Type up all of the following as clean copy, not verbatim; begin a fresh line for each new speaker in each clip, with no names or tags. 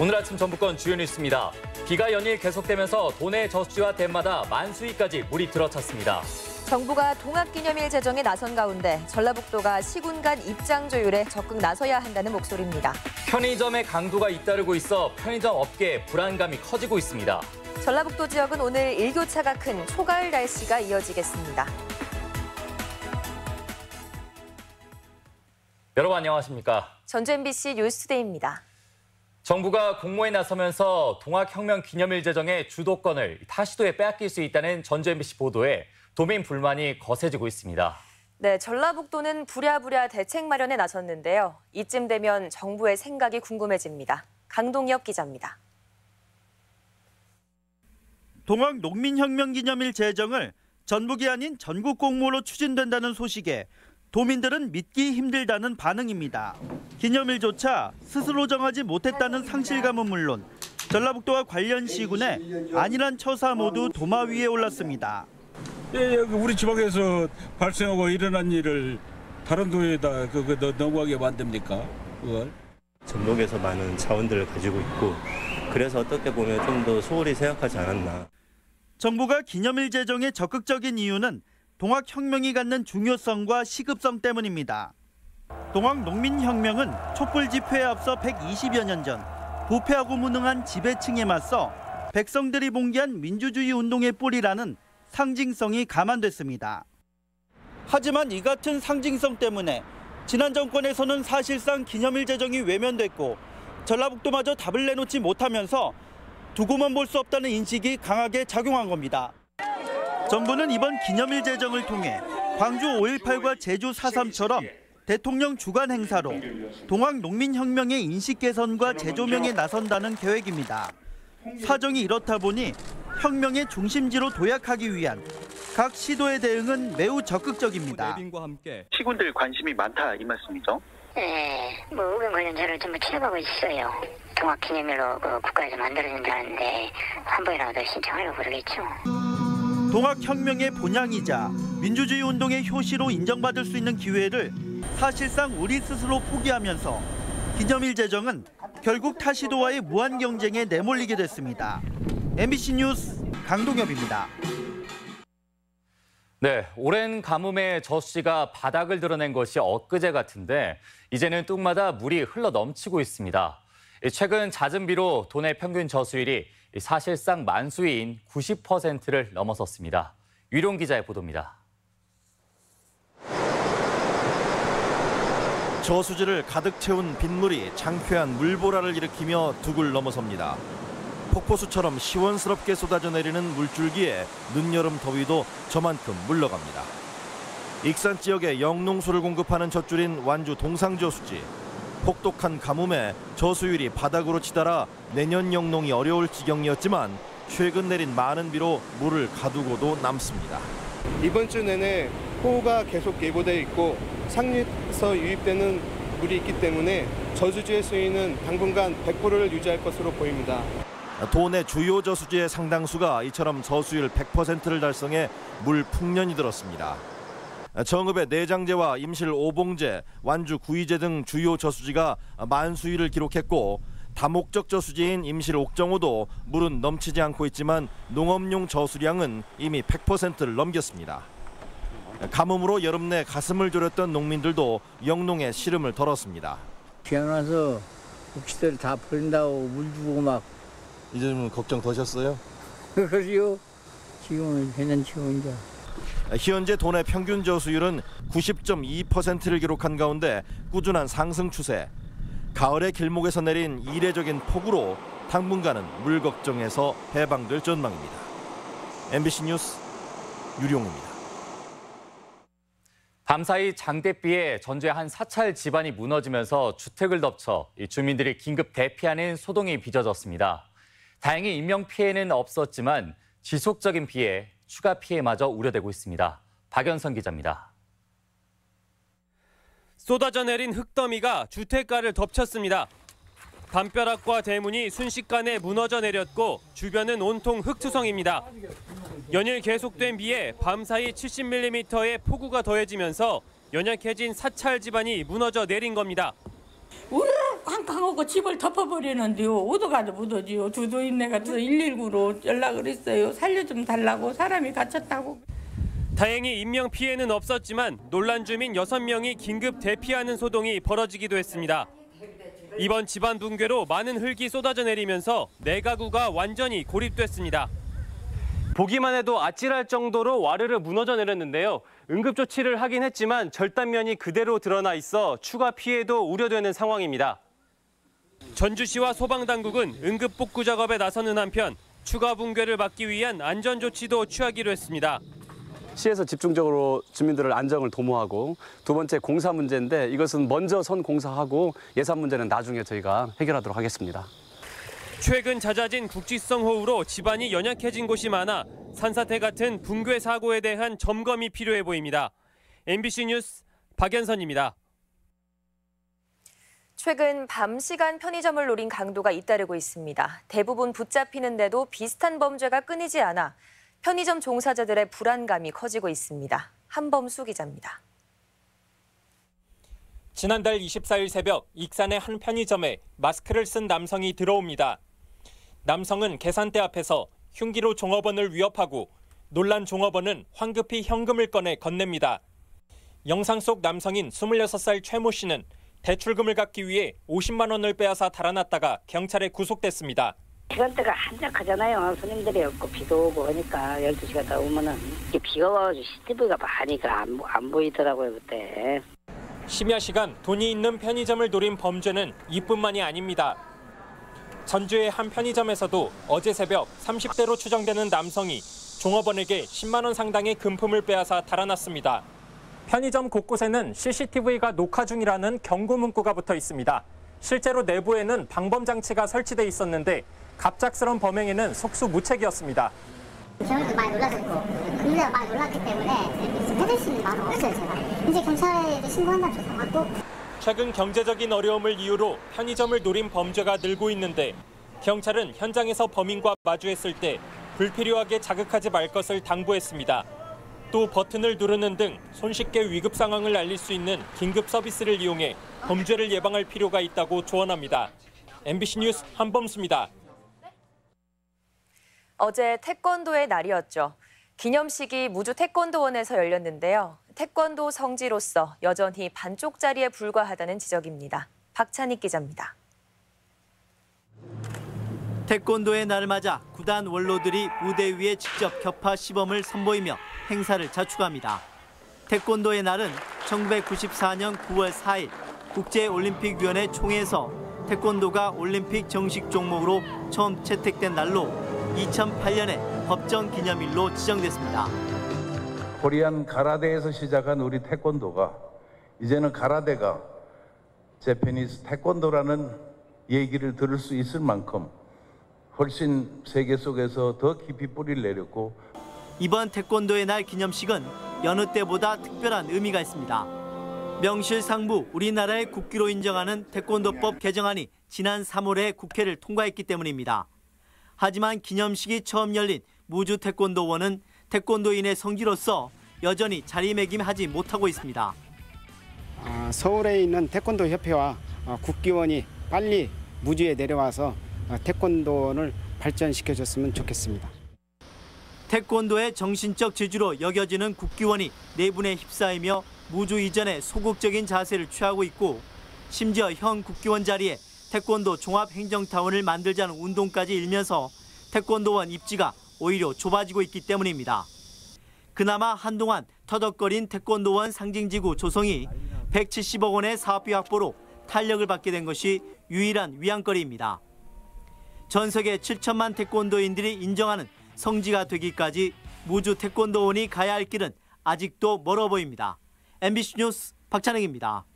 오늘 아침 전북권 주요 뉴스입니다. 비가 연일 계속되면서 도내 저수지와 댐마다 만수위까지 물이 들어찼습니다.
정부가 동학기념일 제정에 나선 가운데 전라북도가 시군 간 입장 조율에 적극 나서야 한다는 목소리입니다.
편의점의 강도가 잇따르고 있어 편의점 업계의 불안감이 커지고 있습니다.
전라북도 지역은 오늘 일교차가 큰 초가을 날씨가 이어지겠습니다.
여러분 안녕하십니까?
전주 MBC 뉴스투데이입니다.
정부가 공모에 나서면서 동학혁명 기념일 제정의 주도권을 타시도에 빼앗길 수 있다는 전주 MBC 보도에 도민 불만이 거세지고 있습니다.
네, 전라북도는 부랴부랴 대책 마련에 나섰는데요. 이쯤 되면 정부의 생각이 궁금해집니다. 강동혁 기자입니다.
동학 농민혁명 기념일 제정을 전북이 아닌 전국 공모로 추진된다는 소식에 도민들은 믿기 힘들다는 반응입니다. 기념일조차 스스로 정하지 못했다는 상실감은 물론 전라북도와 관련 시군에 안일한 처사 모두 도마 위에 올랐습니다.
여기 우리 지방에서 발생하고 일어난 일을 다른 도에다 넘어가게 만듭니까? 그걸?
전북에서 많은 자원들을 가지고 있고 그래서 어떻게 보면 좀 더 소홀히 생각하지 않았나.
정부가 기념일 제정에 적극적인 이유는 동학혁명이 갖는 중요성과 시급성 때문입니다. 동학농민혁명은 촛불 집회에 앞서 120여 년 전 부패하고 무능한 지배층에 맞서 백성들이 봉기한 민주주의 운동의 뿌리라는 상징성이 감안됐습니다. 하지만 이 같은 상징성 때문에 지난 정권에서는 사실상 기념일 제정이 외면됐고 전라북도마저 답을 내놓지 못하면서 두고만 볼 수 없다는 인식이 강하게 작용한 겁니다. 정부는 이번 기념일 제정을 통해 광주 5.18과 제주 4.3처럼 대통령 주관 행사로 동학농민혁명의 인식 개선과 재조명에 나선다는 계획입니다. 사정이 이렇다 보니 혁명의 중심지로 도약하기 위한 각 시도의 대응은 매우 적극적입니다.
시군들 관심이 많다 이 말씀이죠?
네, 의견 관련자를 전부 취합하고 있어요. 동학기념일로 국가에서 만들어진다는데 한 번이라도 신청하려고 그러겠죠.
동학혁명의 본향이자 민주주의 운동의 효시로 인정받을 수 있는 기회를 사실상 우리 스스로 포기하면서 기념일 제정은 결국 타시도와의 무한 경쟁에 내몰리게 됐습니다. MBC 뉴스 강동엽입니다.
네, 오랜 가뭄에 저수지가 바닥을 드러낸 것이 엊그제 같은데 이제는 뚝마다 물이 흘러 넘치고 있습니다. 최근 잦은 비로 도내 평균 저수율이 사실상 만수위인 90%를 넘어섰습니다. 유룡 기자의 보도입니다.
저수지를 가득 채운 빗물이 장쾌한 물보라를 일으키며 둑을 넘어섭니다. 폭포수처럼 시원스럽게 쏟아져 내리는 물줄기에 늦여름 더위도 저만큼 물러갑니다. 익산 지역에 영농수를 공급하는 젖줄인 완주 동상저수지. 혹독한 가뭄에 저수율이 바닥으로 치달아 내년 영농이 어려울 지경이었지만 최근 내린 많은 비로 물을 가두고도 남습니다.
이번 주 내내 호우가 계속 예보되어 있고 상류에서 유입되는 물이 있기 때문에 저수지의 수위는 당분간 100%를 유지할 것으로 보입니다.
도내 주요 저수지의 상당수가 이처럼 저수율 100%를 달성해 물 풍년이 들었습니다. 정읍의 내장제와 임실 오봉제, 완주 구이제 등 주요 저수지가 만수위를 기록했고 다목적 저수지인 임실 옥정호도 물은 넘치지 않고 있지만 농업용 저수량은 이미 100%를 넘겼습니다. 가뭄으로 여름 내 가슴을 졸였던 농민들도 영농에 시름을 덜었습니다.
비가 나서 옥시들 다 버린다고 물 주고 막
이제는 걱정 더셨어요?
그러지요. 지금은 괜찮지요 이제.
현재 도내 평균 저수율은 90.2%를 기록한 가운데 꾸준한 상승 추세. 가을의 길목에서 내린 이례적인 폭우로 당분간은 물 걱정에서 해방될 전망입니다. MBC 뉴스 유룡입니다.
밤사이 장대비에 전주의 한 사찰 집안이 무너지면서 주택을 덮쳐 주민들이 긴급 대피하는 소동이 빚어졌습니다. 다행히 인명피해는 없었지만 지속적인 피해, 추가 피해마저 우려되고 있습니다. 박연선 기자입니다.
쏟아져 내린 흙더미가 주택가를 덮쳤습니다. 담벼락과 대문이 순식간에 무너져 내렸고 주변은 온통 흙투성입니다. 연일 계속된 비에 밤사이 70mm의 폭우가 더해지면서 연약해진 사찰 집안이 무너져 내린 겁니다.
우르르 쾅쾅 방어고 집을 덮어버리는데요. 어디가도 못 오지요. 두도인네가 119로 연락을 했어요. 살려 좀 달라고 사람이 갇혔다고.
다행히 인명피해는 없었지만 놀란 주민 6명이 긴급 대피하는 소동이 벌어지기도 했습니다. 이번 집안 붕괴로 많은 흙이 쏟아져 내리면서 4가구가 완전히 고립됐습니다. 보기만 해도 아찔할 정도로 와르르 무너져 내렸는데요. 응급조치를 하긴 했지만 절단면이 그대로 드러나 있어 추가 피해도 우려되는 상황입니다. 전주시와 소방당국은 응급복구 작업에 나서는 한편 추가 붕괴를 막기 위한 안전조치도 취하기로 했습니다.
시에서 집중적으로 주민들을 안정을 도모하고 두 번째 공사 문제인데 이것은 먼저 선 공사하고 예산 문제는 나중에 저희가 해결하도록 하겠습니다.
최근 잦아진 국지성 호우로 집안이 연약해진 곳이 많아 산사태 같은 붕괴 사고에 대한 점검이 필요해 보입니다. MBC 뉴스 박연선입니다.
최근 밤 시간 편의점을 노린 강도가 잇따르고 있습니다. 대부분 붙잡히는데도 비슷한 범죄가 끊이지 않아 편의점 종사자들의 불안감이 커지고 있습니다. 한범수 기자입니다.
지난달 24일 새벽 익산의 한 편의점에 마스크를 쓴 남성이 들어옵니다. 남성은 계산대 앞에서 흉기로 종업원을 위협하고 놀란 종업원은 황급히 현금을 꺼내 건넵니다. 영상 속 남성인 26살 최모 씨는 대출금을 갚기 위해 50만 원을 빼앗아 달아났다가 경찰에 구속됐습니다.
시간대가 한적하잖아요. 손님들이 없고 비도 오고 하니까 12시가 다 오면은 비가 와가지고 CCTV가 많이 안 보이더라고요 그때.
심야 시간 돈이 있는 편의점을 노린 범죄는 이뿐만이 아닙니다. 전주의 한 편의점에서도 어제 새벽 30대로 추정되는 남성이 종업원에게 10만 원 상당의 금품을 빼앗아 달아났습니다.
편의점 곳곳에는 CCTV가 녹화 중이라는 경고 문구가 붙어 있습니다. 실제로 내부에는 방범 장치가 설치돼 있었는데 갑작스러운 범행에는 속수무책이었습니다.
저희도 많이 놀라셨고 금리가 많이 올랐기 때문에 지금 해줄 수 있는 마음은 없어요 제가. 이제 경찰에 신고한다는 조사 받고.
최근 경제적인 어려움을 이유로 편의점을 노린 범죄가 늘고 있는데 경찰은 현장에서 범인과 마주했을 때 불필요하게 자극하지 말 것을 당부했습니다. 또 버튼을 누르는 등 손쉽게 위급 상황을 알릴 수 있는 긴급 서비스를 이용해 범죄를 예방할 필요가 있다고 조언합니다. MBC 뉴스 한범수입니다.
어제 태권도의 날이었죠. 기념식이 무주 태권도원에서 열렸는데요. 태권도 성지로서 여전히 반쪽짜리에 불과하다는 지적입니다. 박찬익 기자입니다.
태권도의 날을 맞아 구단 원로들이 무대 위에 직접 격파 시범을 선보이며 행사를 자축합니다. 태권도의 날은 1994년 9월 4일 국제올림픽위원회 총회에서 태권도가 올림픽 정식 종목으로 처음 채택된 날로 2008년에 법정 기념일로 지정됐습니다.
코리안 가라데에서 시작한 우리 태권도가 이제는 가라데가 재패니스 태권도라는 얘기를 들을 수 있을 만큼 훨씬 세계 속에서 더 깊이 뿌리를 내렸고
이번 태권도의 날 기념식은 여느 때보다 특별한 의미가 있습니다. 명실상부 우리나라의 국기로 인정하는 태권도법 개정안이 지난 3월에 국회를 통과했기 때문입니다. 하지만 기념식이 처음 열린 무주 태권도원은 태권도인의 성지로서 여전히 자리매김하지 못하고 있습니다.
서울에 있는 태권도 협회와 국기원이 빨리 무주에 내려와서 태권도를 발전시켜줬으면 좋겠습니다.
태권도의 정신적 지주로 여겨지는 국기원이 내분에 휩싸이며 무주 이전에 소극적인 자세를 취하고 있고 심지어 현 국기원 자리에 태권도 종합행정타운을 만들자는 운동까지 일면서 태권도원 입지가 오히려 좁아지고 있기 때문입니다. 그나마 한동안 터덕거린 태권도원 상징지구 조성이 170억 원의 사업비 확보로 탄력을 받게 된 것이 유일한 위안거리입니다. 전 세계 7천만 태권도인들이 인정하는 성지가 되기까지 무주 태권도원이 가야 할 길은 아직도 멀어 보입니다. MBC 뉴스 박찬익입니다.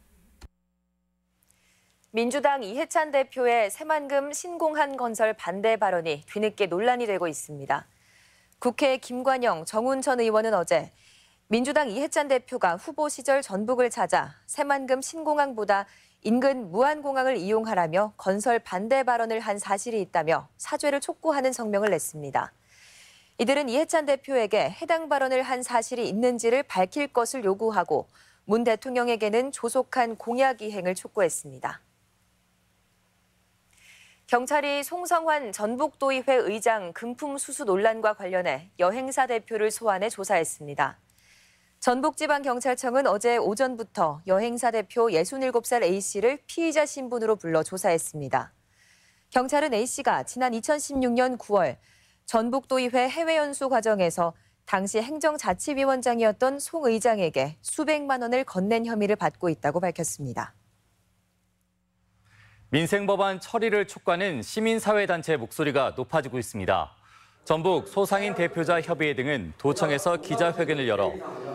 민주당 이해찬 대표의 새만금 신공항 건설 반대 발언이 뒤늦게 논란이 되고 있습니다. 국회 김관영, 정운천 의원은 어제 민주당 이해찬 대표가 후보 시절 전북을 찾아 새만금 신공항보다 인근 무안공항을 이용하라며 건설 반대 발언을 한 사실이 있다며 사죄를 촉구하는 성명을 냈습니다. 이들은 이해찬 대표에게 해당 발언을 한 사실이 있는지를 밝힐 것을 요구하고 문 대통령에게는 조속한 공약 이행을 촉구했습니다. 경찰이 송성환 전북도의회 의장 금품 수수 논란과 관련해 여행사 대표를 소환해 조사했습니다. 전북지방경찰청은 어제 오전부터 여행사 대표 67살 A씨를 피의자 신분으로 불러 조사했습니다. 경찰은 A씨가 지난 2016년 9월 전북도의회 해외연수 과정에서 당시 행정자치위원장이었던 송 의장에게 수백만 원을 건넨 혐의를 받고 있다고 밝혔습니다.
민생법안 처리를 촉구하는 시민사회단체의 목소리가 높아지고 있습니다. 전북 소상인 대표자 협의회 등은 도청에서 기자회견을 열어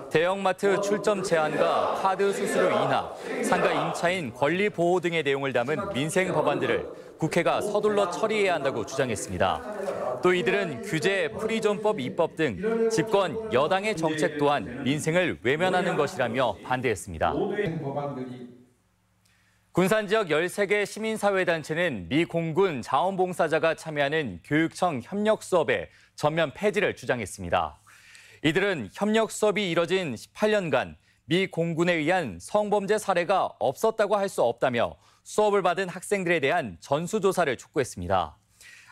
대형마트 출점 제한과 카드 수수료 인하, 상가 임차인 권리 보호 등의 내용을 담은 민생 법안들을 국회가 서둘러 처리해야 한다고 주장했습니다. 또 이들은 규제, 프리존법 입법 등 집권 여당의 정책 또한 민생을 외면하는 것이라며 반대했습니다. 군산 지역 13개 시민사회단체는 미 공군 자원봉사자가 참여하는 교육청 협력 수업의 전면 폐지를 주장했습니다. 이들은 협력 수업이 이뤄진 18년간 미 공군에 의한 성범죄 사례가 없었다고 할 수 없다며 수업을 받은 학생들에 대한 전수조사를 촉구했습니다.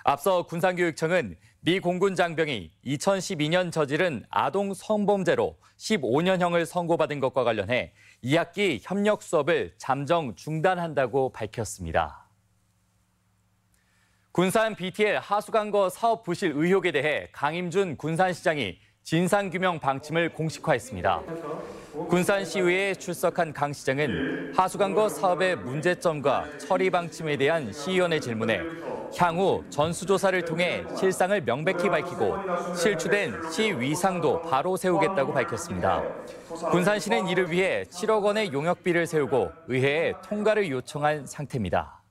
앞서 군산교육청은 미 공군 장병이 2012년 저지른 아동 성범죄로 15년형을 선고받은 것과 관련해 2학기 협력 수업을 잠정 중단한다고 밝혔습니다. 군산 BTL 하수관거 사업 부실 의혹에 대해 강임준 군산시장이 진상규명 방침을 공식화했습니다. 군산시의회에 출석한 강 시장은 하수관거 사업의 문제점과 처리 방침에 대한 시의원의 질문에 향후 전수조사를 통해 실상을 명백히 밝히고 실추된 시위상도 바로 세우겠다고 밝혔습니다. 군산시는 이를 위해 7억 원의 용역비를 세우고 의회에 통과를 요청한 상태입니다.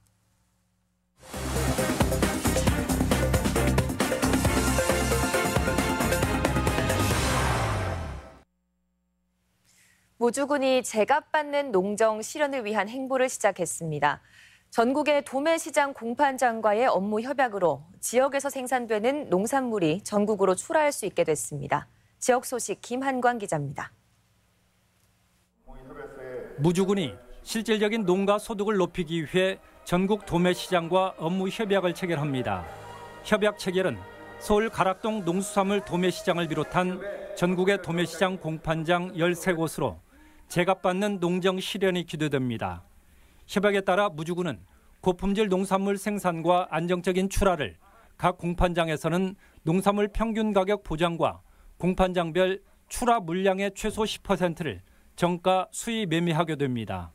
무주군이 제값받는 농정 실현을 위한 행보를 시작했습니다. 전국의 도매시장 공판장과의 업무 협약으로 지역에서 생산되는 농산물이 전국으로 출하할 수 있게 됐습니다. 지역 소식 김한광 기자입니다.
무주군이 실질적인 농가 소득을 높이기 위해 전국 도매시장과 업무 협약을 체결합니다. 협약 체결은 서울 가락동 농수산물 도매시장을 비롯한 전국의 도매시장 공판장 13곳으로 제값받는 농정 실현이 기대됩니다. 협약에 따라 무주군은 고품질 농산물 생산과 안정적인 출하를, 각 공판장에서는 농산물 평균 가격 보장과 공판장별 출하 물량의 최소 10%를 정가 수의 매매하게 됩니다.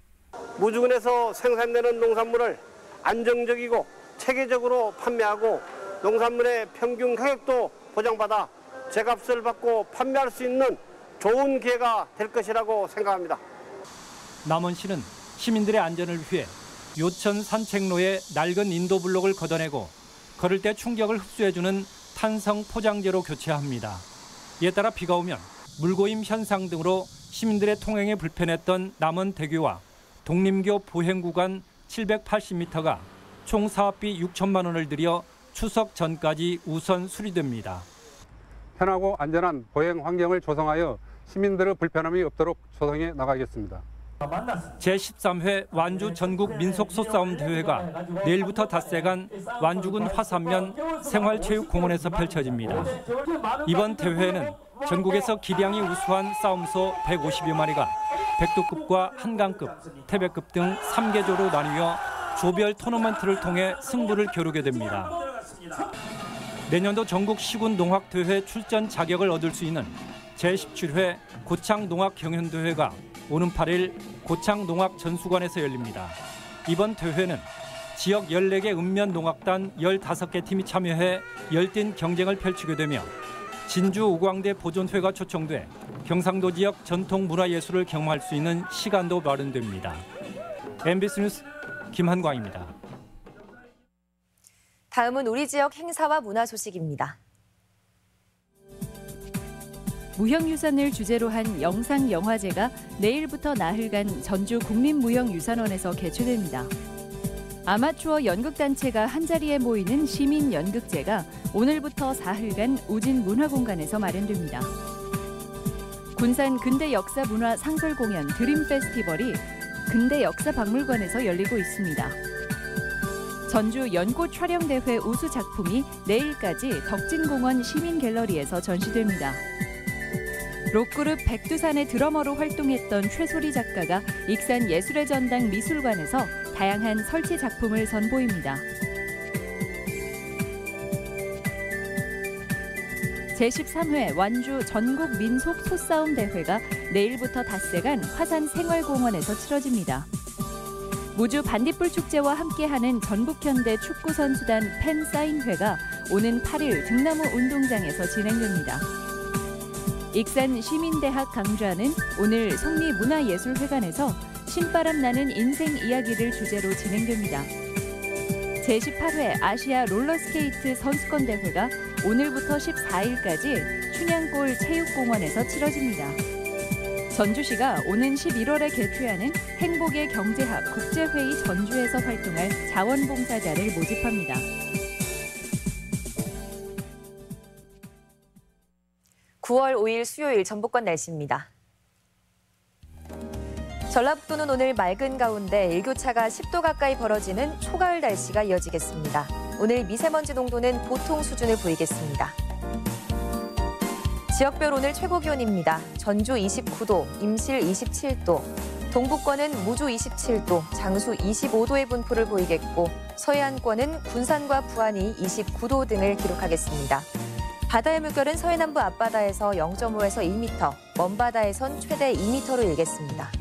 무주군에서 생산되는 농산물을 안정적이고 체계적으로 판매하고 농산물의 평균 가격도 보장받아 제값을 받고 판매할 수 있는 좋은 기회가 될 것이라고 생각합니다.
남원시는 시민들의 안전을 위해 요천 산책로에 낡은 인도블록을 걷어내고 걸을 때 충격을 흡수해주는 탄성 포장재로 교체합니다. 이에 따라 비가 오면 물고임 현상 등으로 시민들의 통행에 불편했던 남원대교와 독림교 보행 구간 780m가 총 사업비 6천만 원을 들여 추석 전까지 우선 수리됩니다.
편하고 안전한 보행 환경을 조성하여 시민들의 불편함이 없도록 조성해 나가겠습니다.
제13회 완주 전국 민속소싸움 대회가 내일부터 닷새간 완주군 화산면 생활체육공원에서 펼쳐집니다. 이번 대회에는 전국에서 기량이 우수한 싸움소 150여 마리가 백두급과 한강급, 태백급 등 3계조로 나뉘어 조별 토너먼트를 통해 승부를 겨루게 됩니다. 내년도 전국 시군 농학대회 출전 자격을 얻을 수 있는 제17회 고창농학경연대회가 오는 8일 고창농학전수관에서 열립니다. 이번 대회는 지역 14개 읍면농학단 15개 팀이 참여해 열띤 경쟁을 펼치게 되며 진주 우광대 보존회가 초청돼 경상도 지역 전통 문화예술을 경험할 수 있는 시간도 마련됩니다. MBC 뉴스 김한광입니다.
다음은 우리 지역 행사와 문화 소식입니다.
무형유산을 주제로 한 영상영화제가 내일부터 나흘간 전주 국립무형유산원에서 개최됩니다. 아마추어 연극단체가 한자리에 모이는 시민연극제가 오늘부터 사흘간 우진문화공간에서 마련됩니다. 군산 근대역사문화 상설공연 드림페스티벌이 근대역사박물관에서 열리고 있습니다. 전주 연꽃 촬영대회 우수 작품이 내일까지 덕진공원 시민갤러리에서 전시됩니다. 록그룹 백두산의 드러머로 활동했던 최소리 작가가 익산 예술의 전당 미술관에서 다양한 설치 작품을 선보입니다. 제13회 완주 전국 민속 소싸움 대회가 내일부터 닷새간 화산 생활공원에서 치러집니다. 무주 반딧불 축제와 함께하는 전북현대 축구선수단 팬사인회가 오는 8일 등나무 운동장에서 진행됩니다. 익산 시민대학 강좌는 오늘 성미문화예술회관에서 신바람 나는 인생 이야기를 주제로 진행됩니다. 제18회 아시아 롤러스케이트 선수권 대회가 오늘부터 14일까지 춘향골 체육공원에서 치러집니다. 전주시가 오는 11월에 개최하는 행복의 경제학 국제회의 전주에서 활동할 자원봉사자를 모집합니다.
(9월 5일) 수요일 전북권 날씨입니다. 전라북도는 오늘 맑은 가운데 일교차가 10도 가까이 벌어지는 초가을 날씨가 이어지겠습니다. 오늘 미세먼지 농도는 보통 수준을 보이겠습니다. 지역별 오늘 최고 기온입니다. 전주 29도, 임실 27도, 동북권은 무주 27도, 장수 25도의 분포를 보이겠고 서해안권은 군산과 부안이 29도 등을 기록하겠습니다. 바다의 물결은 서해남부 앞바다에서 0.5에서 1m, 먼바다에선 최대 2m로 일겠습니다.